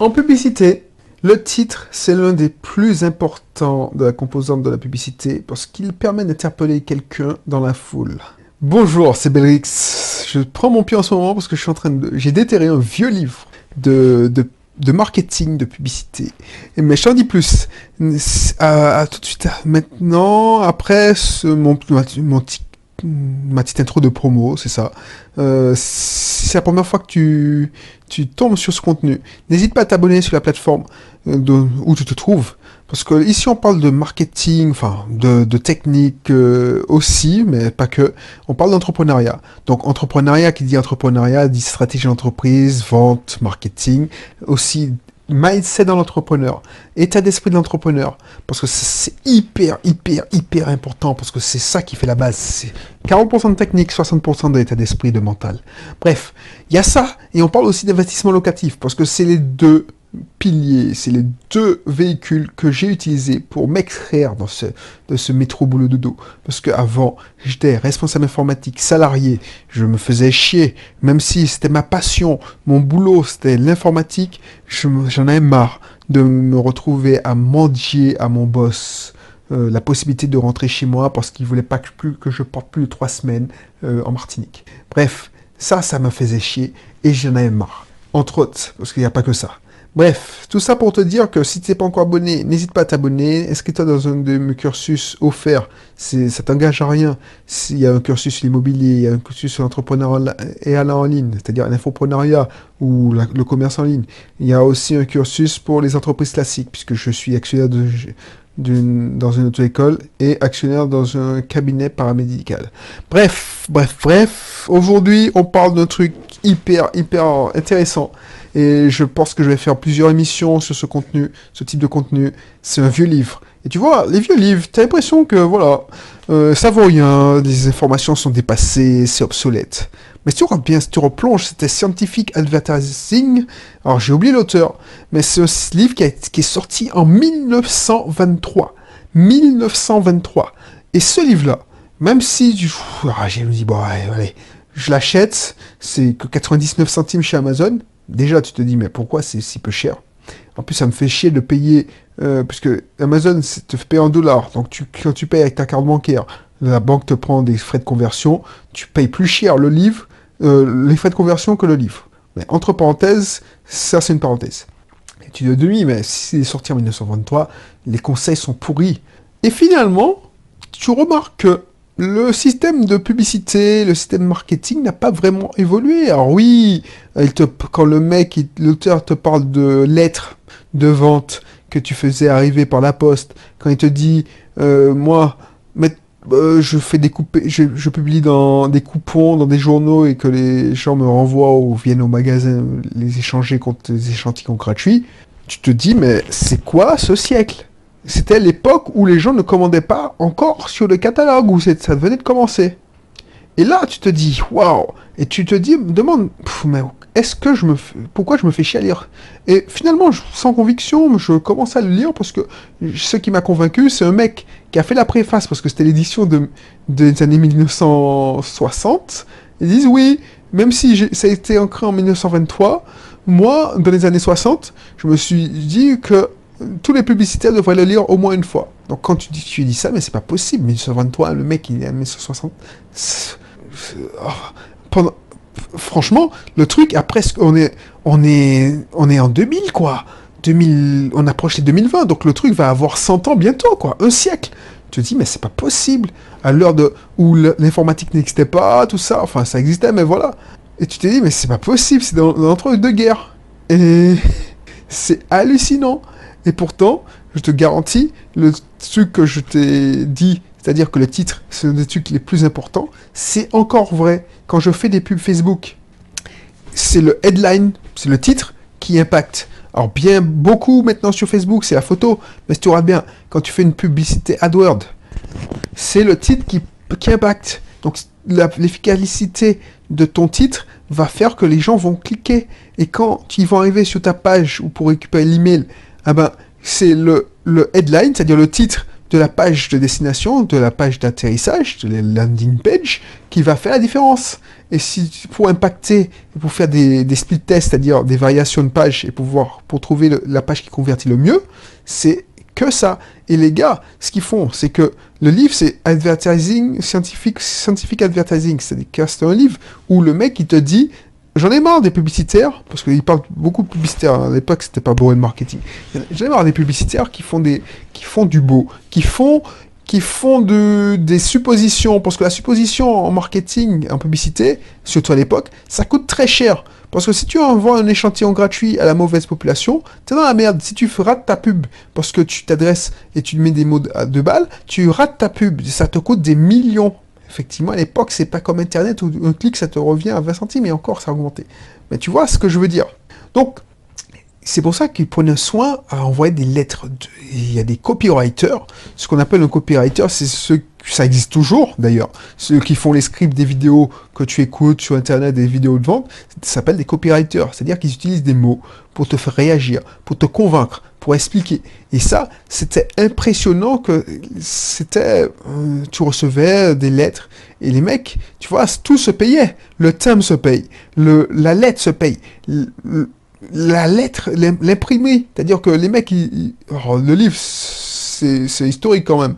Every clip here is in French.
En publicité, le titre, c'est l'un des plus importants de la composante de la publicité parce qu'il permet d'interpeller quelqu'un dans la foule. Bonjour, c'est Belrix. Je prends mon pied en ce moment parce que je suis en train de... J'ai déterré un vieux livre de marketing, de publicité. Mais je t'en dis plus. À tout de suite. Maintenant, après ma petite intro de promo, c'est ça. Si c'est la première fois que tu tombes sur ce contenu, n'hésite pas à t'abonner sur la plateforme où tu te trouves. Parce que ici on parle de marketing, enfin de technique aussi, mais pas que. On parle d'entrepreneuriat. Donc entrepreneuriat, qui dit entrepreneuriat, dit stratégie d'entreprise, vente, marketing, aussi mindset dans l'entrepreneur, état d'esprit de l'entrepreneur, parce que c'est hyper important, parce que c'est ça qui fait la base. C'est 40% de technique, 60% de l'état d'esprit, de mental. Bref, il y a ça, et on parle aussi d'investissement locatif, parce que c'est les deux piliers, c'est les deux véhicules que j'ai utilisés pour m'extraire de ce métro boulot dodo. Parce qu'avant, j'étais responsable informatique, salarié, je me faisais chier, même si c'était ma passion, mon boulot c'était l'informatique, j'en avais marre de me retrouver à mendier à mon boss la possibilité de rentrer chez moi parce qu'il voulait pas que je porte plus de 3 semaines en Martinique. Bref, ça me faisait chier et j'en avais marre. Entre autres, parce qu'il n'y a pas que ça. Bref, tout ça pour te dire que si tu n'es pas encore abonné, n'hésite pas à t'abonner. Inscris-toi dans un de mes cursus offerts. Ça t'engage à rien. Il y a un cursus sur l'immobilier, il y a un cursus sur l'entrepreneuriat et en ligne, c'est-à-dire l'infoprenariat ou le commerce en ligne. Il y a aussi un cursus pour les entreprises classiques, puisque je suis actionnaire dans une auto-école et actionnaire dans un cabinet paramédical. Bref. Aujourd'hui, on parle d'un truc hyper intéressant. Et je pense que je vais faire plusieurs émissions sur ce contenu, ce type de contenu. C'est un vieux livre. Et tu vois, les vieux livres, t'as l'impression que, voilà, ça vaut rien, les informations sont dépassées, c'est obsolète. Mais si tu regardes bien, si tu replonges, c'était Scientific Advertising. Alors, j'ai oublié l'auteur, mais c'est un livre qui est sorti en 1923. 1923. Et ce livre-là, même si je me dis, bon, allez, je l'achète, c'est que 99 centimes chez Amazon. Déjà, tu te dis, mais pourquoi c'est si peu cher? En plus, ça me fait chier de payer, puisque Amazon te fait payer en dollars. Donc, quand tu payes avec ta carte bancaire, la banque te prend des frais de conversion, tu payes plus cher le livre, les frais de conversion que le livre. Mais entre parenthèses, ça c'est une parenthèse. Et tu te dis, mais si c'est sorti en 1923, les conseils sont pourris. Et finalement, tu remarques que le système de publicité, le système marketing n'a pas vraiment évolué. Alors oui, quand l'auteur te parle de lettres de vente que tu faisais arriver par la poste, quand il te dit, je publie dans des coupons, dans des journaux et que les gens me renvoient ou viennent au magasin les échanger contre des échantillons gratuits, tu te dis, mais c'est quoi ce siècle? C'était l'époque où les gens ne commandaient pas encore sur le catalogue, où ça venait de commencer. Et là, tu te dis, waouh! Et tu te demandes, mais pourquoi je me fais chier à lire? Et finalement, sans conviction, je commence à le lire parce que ce qui m'a convaincu, c'est un mec qui a fait la préface, parce que c'était l'édition des années 1960. Ils disent, oui, même si ça a été ancré en 1923, moi, dans les années 60, je me suis dit que tous les publicitaires devraient le lire au moins une fois. Donc quand tu dis ça, mais c'est pas possible. 1923, le mec il est en 1960. Franchement, le truc a presque, on est en 2000 quoi. 2000, on approche les 2020, donc le truc va avoir 100 ans bientôt quoi, un siècle. Tu te dis mais c'est pas possible. À l'heure où l'informatique n'existait pas, tout ça, enfin ça existait mais voilà. Et tu te dis mais c'est pas possible, c'est dans l'entre-deux guerres. Et c'est hallucinant. Et pourtant, je te garantis, le truc que je t'ai dit, c'est-à-dire que le titre, c'est un des trucs les plus importants, c'est encore vrai. Quand je fais des pubs Facebook, c'est le headline, c'est le titre qui impacte. Alors beaucoup maintenant sur Facebook, c'est la photo, mais si tu regardes bien, quand tu fais une publicité AdWords, c'est le titre qui impacte. Donc l'efficacité de ton titre va faire que les gens vont cliquer. Et quand ils vont arriver sur ta page ou pour récupérer l'email, c'est le headline, c'est-à-dire le titre de la page de destination, de la page d'atterrissage, de la landing page, qui va faire la différence. Et si pour impacter, pour faire des split tests, c'est-à-dire des variations de pages, et pour trouver la page qui convertit le mieux, c'est que ça. Et les gars, ce qu'ils font, c'est que le livre, c'est advertising, scientific advertising. C'est-à-dire que c'est un livre où le mec, il te dit, j'en ai marre des publicitaires, parce qu'il parle beaucoup de publicitaires, à l'époque, c'était pas beau et marketing. J'en ai marre des publicitaires qui font du beau, qui font des suppositions, parce que la supposition en marketing, en publicité, surtout à l'époque, ça coûte très cher. Parce que si tu envoies un échantillon gratuit à la mauvaise population, t'es dans la merde. Si tu rates ta pub parce que tu t'adresses et tu mets des mots de balles, tu rates ta pub. Ça te coûte des millions. Effectivement, à l'époque, c'est pas comme Internet où un clic, ça te revient à 20 centimes et encore, ça a augmenté. Mais tu vois ce que je veux dire. Donc, c'est pour ça qu'ils prenaient soin à envoyer des lettres. Il y a des copywriters. Ce qu'on appelle un copywriter, c'est ceux, ça existe toujours d'ailleurs, ceux qui font les scripts des vidéos que tu écoutes sur Internet, des vidéos de vente, ça s'appelle des copywriters. C'est-à-dire qu'ils utilisent des mots pour te faire réagir, pour te convaincre, pour expliquer. Et ça, c'était impressionnant que tu recevais des lettres et les mecs, tu vois, tout se payait. Le thème se paye, la lettre se paye. La lettre, l'imprimé, c'est-à-dire que les mecs, alors, le livre, c'est historique quand même.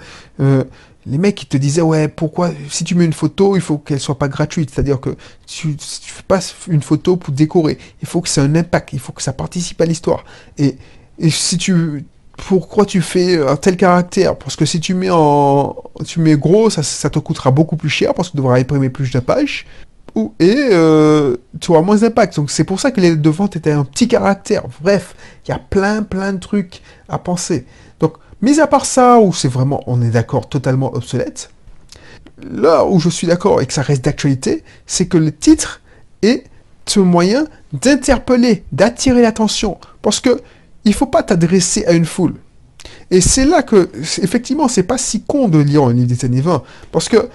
Les mecs, ils te disaient, ouais, pourquoi, si tu mets une photo, il faut qu'elle soit pas gratuite. C'est-à-dire que si tu fais pas une photo pour décorer, il faut que ça ait un impact, il faut que ça participe à l'histoire. Et pourquoi tu fais un tel caractère? Parce que si tu mets gros, ça te coûtera beaucoup plus cher parce que tu devras imprimer plus de pages. Tu auras moins d'impact. Donc c'est pour ça que les lettres de vente étaient un petit caractère. Bref, il y a plein de trucs à penser. Donc, mis à part ça, où c'est vraiment, on est d'accord, totalement obsolète, là où je suis d'accord et que ça reste d'actualité, c'est que le titre est un moyen d'interpeller, d'attirer l'attention. Parce que il faut pas t'adresser à une foule. Et c'est là que, effectivement, c'est pas si con de lire un livre des années 20. Parce que,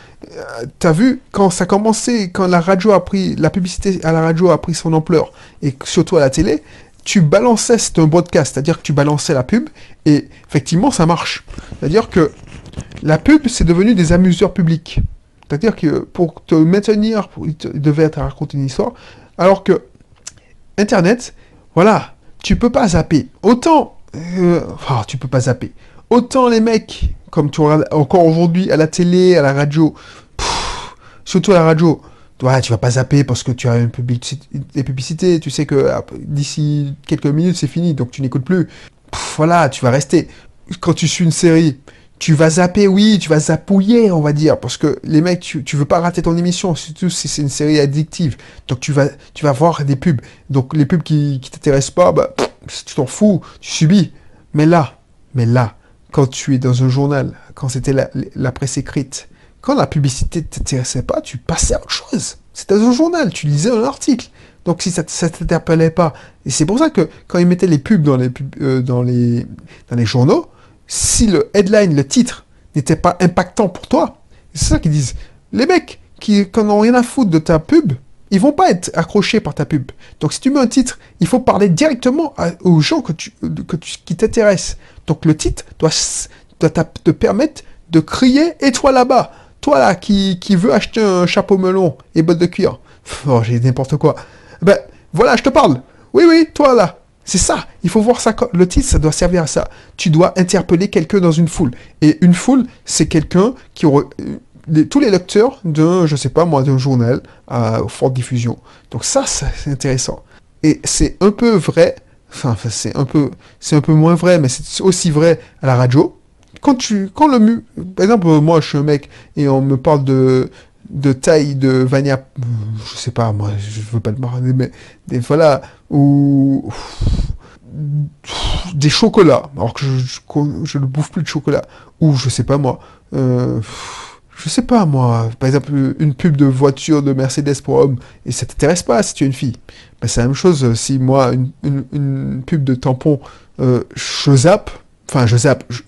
t'as vu, quand ça commençait, quand la publicité à la radio a pris son ampleur, et surtout à la télé, tu balançais, c'était un broadcast, c'est-à-dire que tu balançais la pub, et effectivement, ça marche. C'est-à-dire que la pub, c'est devenu des amuseurs publics. C'est-à-dire que pour te maintenir, il devait te raconter une histoire, alors que Internet, voilà, tu peux pas zapper. Tu peux pas zapper. Autant les mecs, comme tu regardes encore aujourd'hui à la télé, à la radio, surtout à la radio, ouais, tu vas pas zapper parce que tu as des publicités, tu sais que d'ici quelques minutes c'est fini, donc tu n'écoutes plus. Voilà, tu vas rester. Quand tu suis une série, tu vas zapper, oui, tu vas zapouiller, on va dire, parce que les mecs, tu veux pas rater ton émission, surtout si c'est une série addictive. Donc tu vas voir des pubs. Donc les pubs qui t'intéressent pas, bah, tu t'en fous, tu subis. Mais là, quand tu es dans un journal, quand c'était la presse écrite, quand la publicité ne t'intéressait pas, tu passais à autre chose. C'était dans un journal, tu lisais un article. Donc si ça ne t'interpellait pas, et c'est pour ça que quand ils mettaient les pubs dans les journaux, si le headline, le titre, n'était pas impactant pour toi, c'est ça qu'ils disent. Les mecs qui n'ont rien à foutre de ta pub, ils vont pas être accrochés par ta pub. Donc si tu mets un titre, il faut parler directement aux gens qui t'intéressent. Donc le titre doit te permettre de crier « Et toi là-bas !» Toi là qui veux acheter un chapeau melon et bottes de cuir. Oh, j'ai n'importe quoi. Ben voilà, je te parle. Oui, toi là. C'est ça, il faut voir ça. Le titre, ça doit servir à ça. Tu dois interpeller quelqu'un dans une foule. Et une foule, c'est quelqu'un qui aurait... tous les lecteurs d'un journal à forte diffusion. Donc ça, c'est intéressant. Et c'est un peu vrai, c'est un peu moins vrai, mais c'est aussi vrai à la radio. Par exemple, moi, je suis un mec et on me parle de taille de Vania, je sais pas, moi, je veux pas te marrer, mais voilà, ou des chocolats, alors que je ne bouffe plus de chocolat, ou je sais pas moi, par exemple, une pub de voiture de Mercedes pour homme, et ça t'intéresse pas si tu es une fille. Ben, c'est la même chose, si moi, une pub de tampon, je zappe,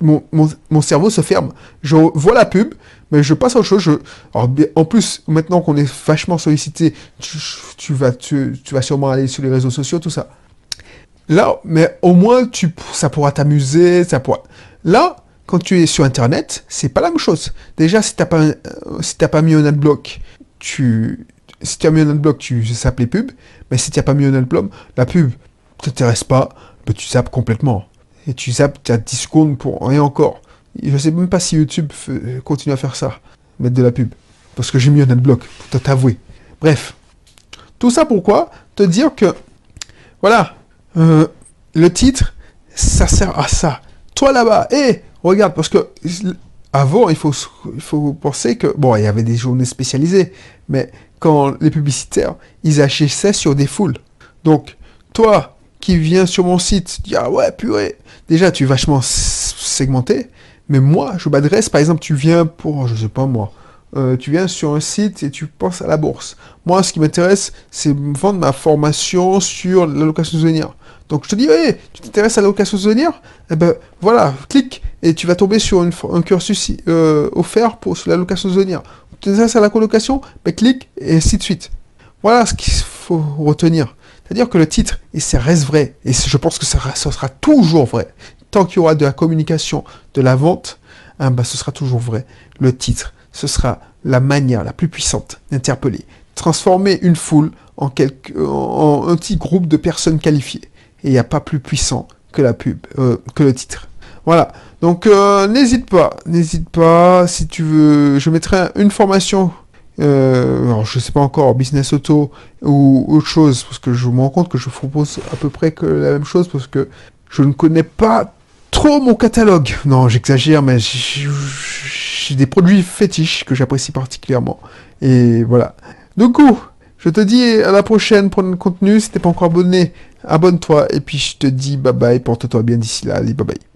mon cerveau se ferme. Je vois la pub, mais je passe à autre chose. Alors, en plus, maintenant qu'on est vachement sollicité, tu vas sûrement aller sur les réseaux sociaux, tout ça. Là, mais au moins, ça pourra t'amuser, Là, quand tu es sur Internet, c'est pas la même chose. Déjà, si t'as pas mis un adblock, tu si tu as mis un adblock, tu zappes les pubs, mais si tu n'as pas mis un adblock, la pub t'intéresse pas, ben tu zappes complètement. Et tu zappes, tu as 10 secondes pour rien encore. Je sais même pas si YouTube continue à faire ça, mettre de la pub. Parce que j'ai mis un adblock, pour t'avouer. Bref. Tout ça pourquoi? Te dire que, voilà, le titre, ça sert à ça. Toi là-bas, regarde, parce que avant, il faut penser que, bon, il y avait des journées spécialisées, mais quand les publicitaires, ils agissaient sur des foules. Donc, toi qui viens sur mon site, dis, ah ouais, purée, déjà, tu es vachement segmenté, mais moi, je m'adresse, par exemple, tu viens pour, je sais pas moi, tu viens sur un site et tu penses à la bourse. Moi, ce qui m'intéresse, c'est vendre ma formation sur l'allocation saisonnière. Donc, je te dis, hey, tu t'intéresses à l'allocation saisonnière? Eh ben, voilà, clique et tu vas tomber sur un cursus offert pour sur l'allocation saisonnière. Tu t'intéresses à la colocation? Ben, clique et ainsi de suite. Voilà ce qu'il faut retenir. C'est-à-dire que le titre, et ça reste vrai, et je pense que ça sera toujours vrai. Tant qu'il y aura de la communication, de la vente, hein, ben, ce sera toujours vrai. Le titre, ce sera la manière la plus puissante d'interpeller. Transformer une foule en un petit groupe de personnes qualifiées. Et il n'y a pas plus puissant que la pub, que le titre. Voilà. Donc n'hésite pas, si tu veux, je mettrai une formation, alors je sais pas encore, business auto ou autre chose, parce que je me rends compte que je propose à peu près que la même chose, parce que je ne connais pas trop mon catalogue. Non, j'exagère, mais j'ai des produits fétiches que j'apprécie particulièrement. Et voilà. Du coup, je te dis à la prochaine pour le contenu. Si t'es pas encore abonné, abonne-toi. Et puis je te dis bye bye, porte-toi bien d'ici là. Allez, bye bye.